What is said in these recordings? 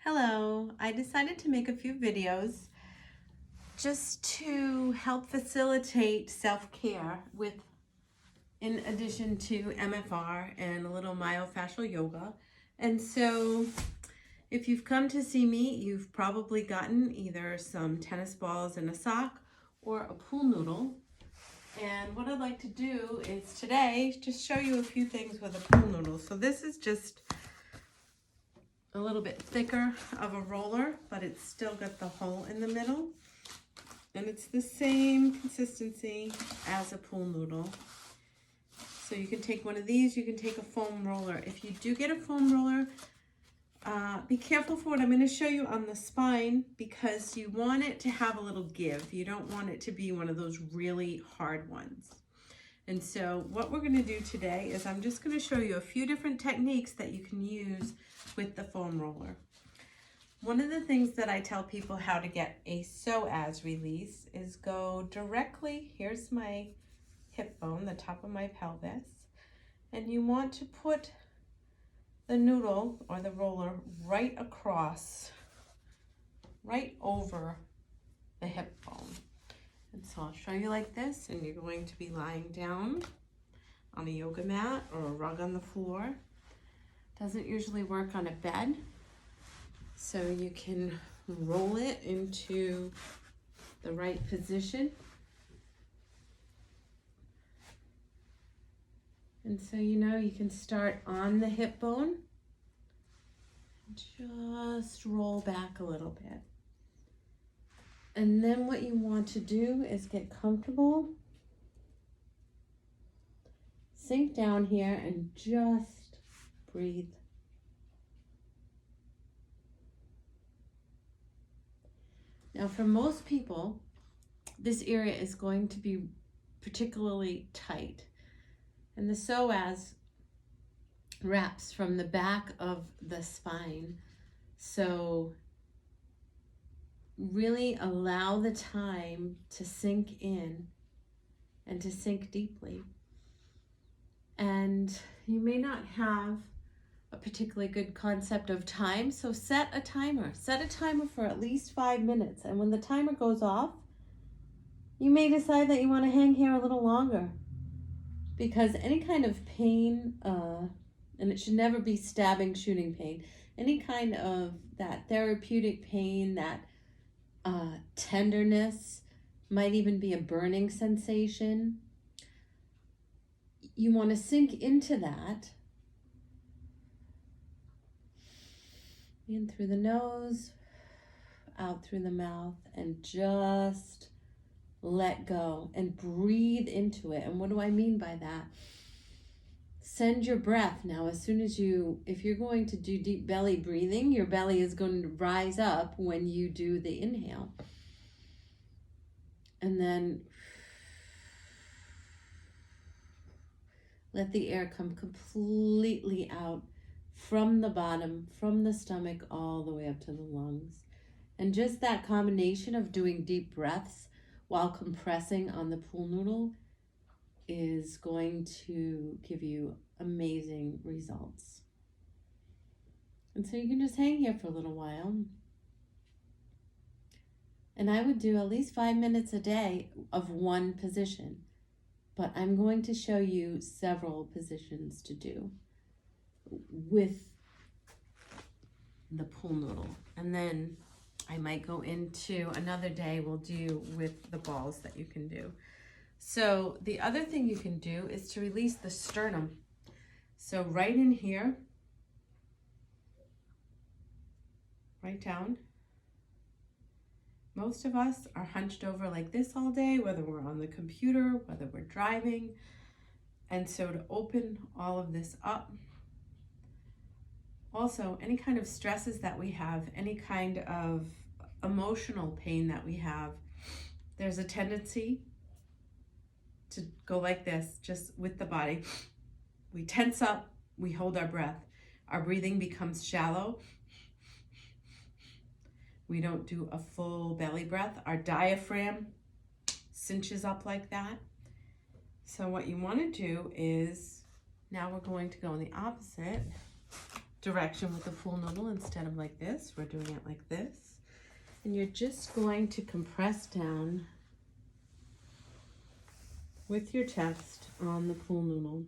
Hello, I decided to make a few videos just to help facilitate self-care in addition to MFR and a little myofascial yoga. And so if you've come to see me, you've probably gotten either some tennis balls and a sock or a pool noodle. And what I'd like to do is today just show you a few things with a pool noodle. So this is just a little bit thicker of a roller, but it's still got the hole in the middle. And it's the same consistency as a pool noodle. So you can take one of these, you can take a foam roller. If you do get a foam roller, be careful for what I'm going to show you on the spine, because you want it to have a little give. You don't want it to be one of those really hard ones. And so what we're going to do today is I'm just going to show you a few different techniques that you can use with the foam roller. One of the things that I tell people how to get a psoas release is go directly, here's my hip bone, the top of my pelvis, and you want to put the noodle or the roller right across, right over the hip bone. And so I'll show you like this, and you're going to be lying down on a yoga mat or a rug on the floor. Doesn't usually work on a bed, so you can roll it into the right position. And so you can start on the hip bone, just roll back a little bit. And then what you want to do is get comfortable, sink down here and just breathe. Now for most people, this area is going to be particularly tight. And the psoas wraps from the back of the spine. So really allow the time to sink in and to sink deeply. And you may not have a particularly good concept of time, so set a timer. Set a timer for at least 5 minutes. And when the timer goes off, you may decide that you want to hang here a little longer. Because any kind of pain, and it should never be stabbing, shooting pain, any kind of that therapeutic pain, that tenderness, might even be a burning sensation. You want to sink into that. In through the nose, out through the mouth, and just let go and breathe into it. And what do I mean by that? Send your breath. Now, as soon as if you're going to do deep belly breathing, your belly is going to rise up when you do the inhale. And then let the air come completely out from the bottom, from the stomach, all the way up to the lungs. And just that combination of doing deep breaths while compressing on the pool noodle is going to give you amazing results. And so you can just hang here for a little while. And I would do at least 5 minutes a day of one position, but I'm going to show you several positions to do with the pool noodle. And then I might go into another day we'll do with the balls that you can do. So the other thing you can do is to release the sternum. So right in here, right down. Most of us are hunched over like this all day, whether we're on the computer, whether we're driving. And so to open all of this up, also any kind of stresses that we have, any kind of emotional pain that we have, there's a tendency to go like this, just with the body. We tense up, we hold our breath. Our breathing becomes shallow. We don't do a full belly breath. Our diaphragm cinches up like that. So what you want to do is, now we're going to go in the opposite direction with the pool noodle. Instead of like this, we're doing it like this. And you're just going to compress down with your chest on the pool noodle.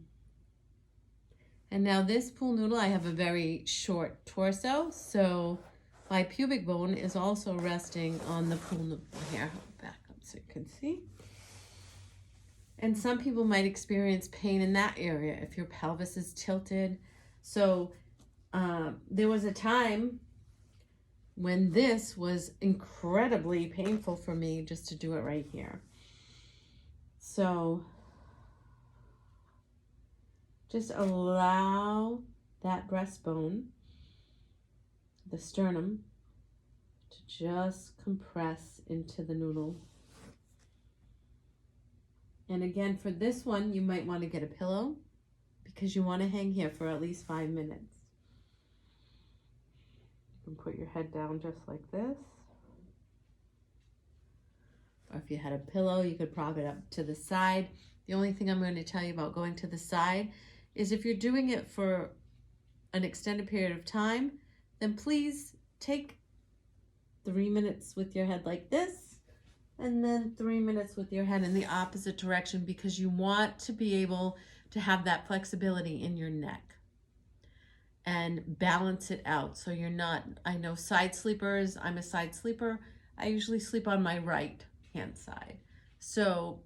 And now this pool noodle, I have a very short torso, so my pubic bone is also resting on the pool noodle. Here, I'll back up so you can see. And some people might experience pain in that area if your pelvis is tilted. So there was a time when this was incredibly painful for me just to do it right here. So just allow that breastbone, the sternum, to just compress into the noodle. And again, for this one, you might want to get a pillow because you want to hang here for at least 5 minutes. You can put your head down just like this. Or if you had a pillow, you could prop it up to the side. The only thing I'm going to tell you about going to the side is if you're doing it for an extended period of time, then please take 3 minutes with your head like this, and then 3 minutes with your head in the opposite direction, because you want to be able to have that flexibility in your neck and balance it out. So you're not, I know side sleepers, I'm a side sleeper. I usually sleep on my right hand side. So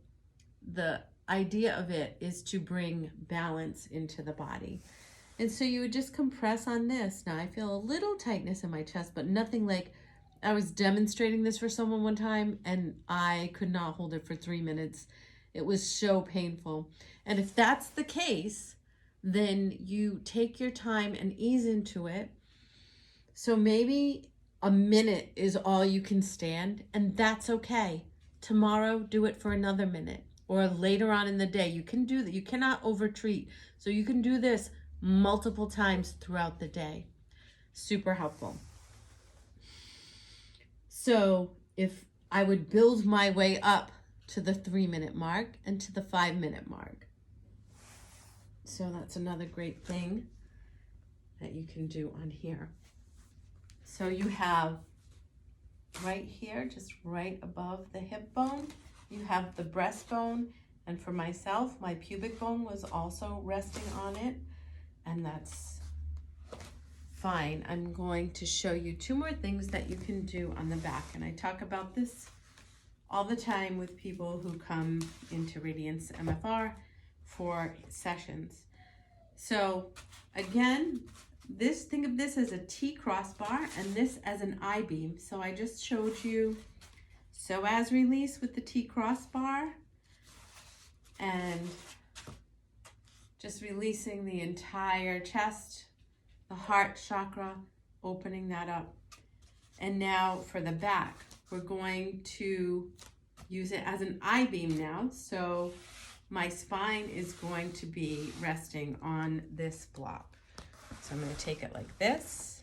the idea of it is to bring balance into the body. And so you would just compress on this. Now I feel a little tightness in my chest, but nothing like, I was demonstrating this for someone one time and I could not hold it for 3 minutes. It was so painful. And if that's the case, then you take your time and ease into it. So maybe a minute is all you can stand, and that's okay. Tomorrow, do it for another minute, or later on in the day. You can do that. You cannot overtreat. So you can do this multiple times throughout the day. Super helpful. So if I would build my way up to the 3 minute mark and to the 5 minute mark. So that's another great thing that you can do on here. So you have right here, just right above the hip bone, you have the breastbone. And for myself, my pubic bone was also resting on it. And that's fine. I'm going to show you 2 more things that you can do on the back. And I talk about this all the time with people who come into Radiance MFR for sessions. So again, think of this as a T crossbar and this as an I-beam. So I just showed you psoas release with the T crossbar and just releasing the entire chest, the heart chakra, opening that up. And now for the back, we're going to use it as an I-beam now. So my spine is going to be resting on this block. So I'm going to take it like this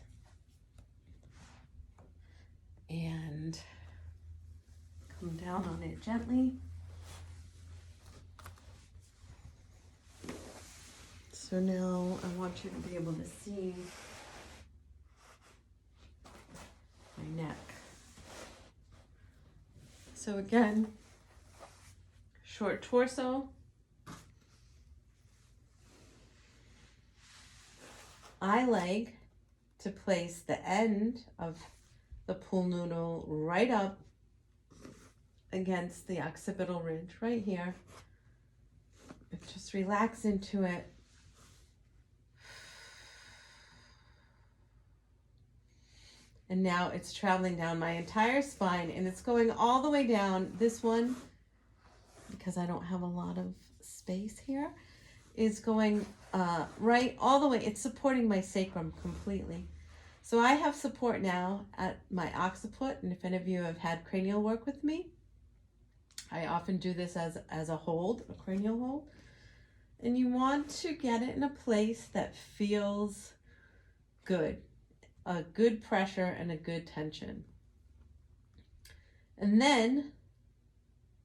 and come down on it gently. So now I want you to be able to see my neck. So again, short torso. I like to place the end of the pool noodle right up against the occipital ridge right here. Just relax into it. And now it's traveling down my entire spine, and it's going all the way down. This one, because I don't have a lot of space here, is going right all the way. It's supporting my sacrum completely. So I have support now at my occiput, and if any of you have had cranial work with me, I often do this as a hold, a cranial hold. And you want to get it in a place that feels good. A good pressure and a good tension. And then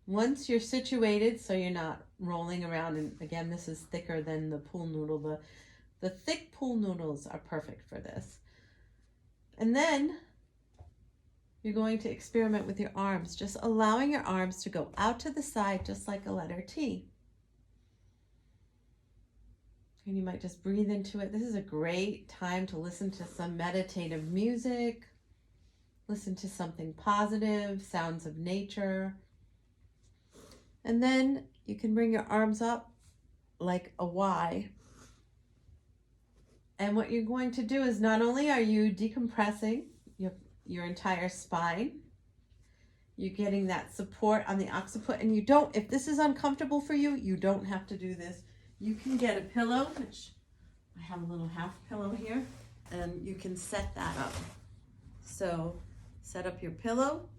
once you're situated, so you're not rolling around, and again, this is thicker than the pool noodle, The thick pool noodles are perfect for this. And then you're going to experiment with your arms, just allowing your arms to go out to the side, just like a letter T. And you might just breathe into it. This is a great time to listen to some meditative music, listen to something positive, sounds of nature. And then you can bring your arms up like a Y. And what you're going to do is not only are you decompressing your entire spine, you're getting that support on the occiput, and you don't, if this is uncomfortable for you, you don't have to do this. You can get a pillow, which I have a little half pillow here, and you can set that up. So set up your pillow,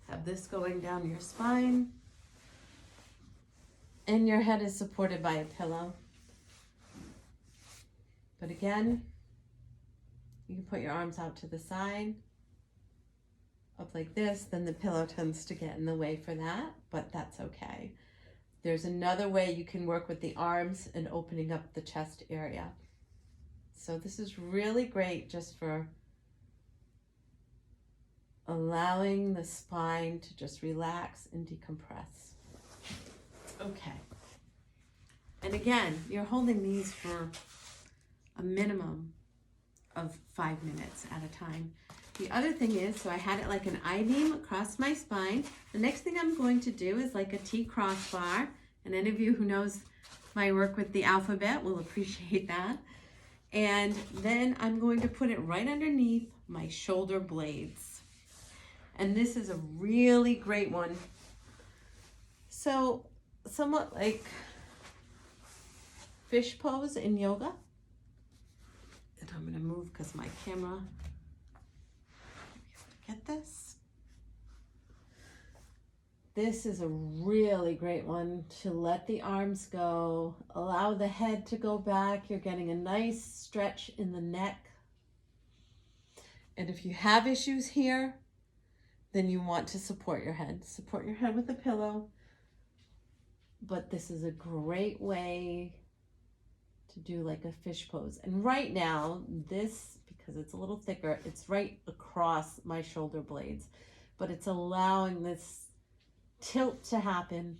have this going down your spine, and your head is supported by a pillow. But again, you can put your arms out to the side, up like this, then the pillow tends to get in the way for that, but that's okay. There's another way you can work with the arms and opening up the chest area. So this is really great just for allowing the spine to just relax and decompress. Okay. And again, you're holding these for a minimum of 5 minutes at a time. The other thing is, so I had it like an I-beam across my spine. The next thing I'm going to do is like a T crossbar. And any of you who knows my work with the alphabet will appreciate that. And then I'm going to put it right underneath my shoulder blades. And this is a really great one. So somewhat like fish pose in yoga. And I'm going to move because my camera, get this. This is a really great one to let the arms go, allow the head to go back. You're getting a nice stretch in the neck. And if you have issues here, then you want to support your head. Support your head with a pillow. But this is a great way to do like a fish pose. And right now, this, because it's a little thicker, it's right across my shoulder blades, but it's allowing this tilt to happen.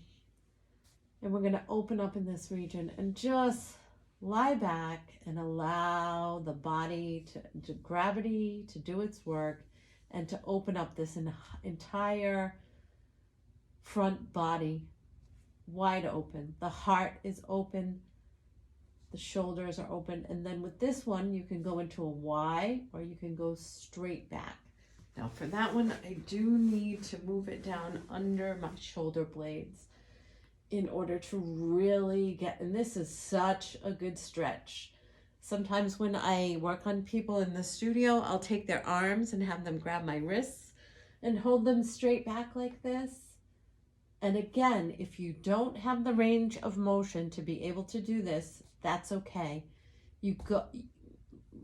And we're gonna open up in this region and just lie back and allow the body to gravity to do its work and to open up this entire front body wide open. The heart is open. The shoulders are open, and then with this one, you can go into a Y or you can go straight back. Now for that one, I do need to move it down under my shoulder blades in order to really get, and this is such a good stretch. Sometimes when I work on people in the studio, I'll take their arms and have them grab my wrists and hold them straight back like this. And again, if you don't have the range of motion to be able to do this, that's okay.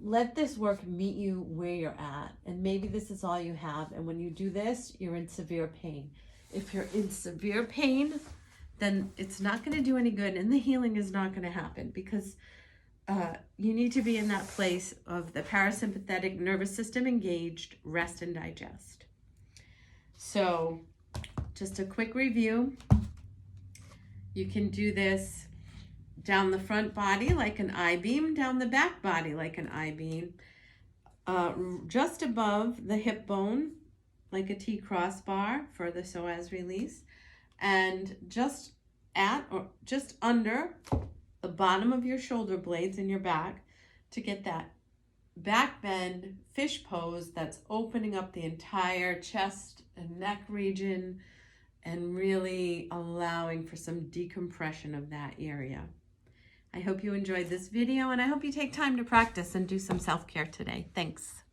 Let this work meet you where you're at. And maybe this is all you have. And when you do this, you're in severe pain. If you're in severe pain, then it's not going to do any good. And the healing is not going to happen because you need to be in that place of the parasympathetic nervous system engaged, rest and digest. So just a quick review. You can do this down the front body like an I-beam, down the back body like an I-beam, just above the hip bone like a T crossbar for the psoas release, and just at or just under the bottom of your shoulder blades in your back to get that back bend fish pose that's opening up the entire chest and neck region and really allowing for some decompression of that area. I hope you enjoyed this video, and I hope you take time to practice and do some self-care today. Thanks.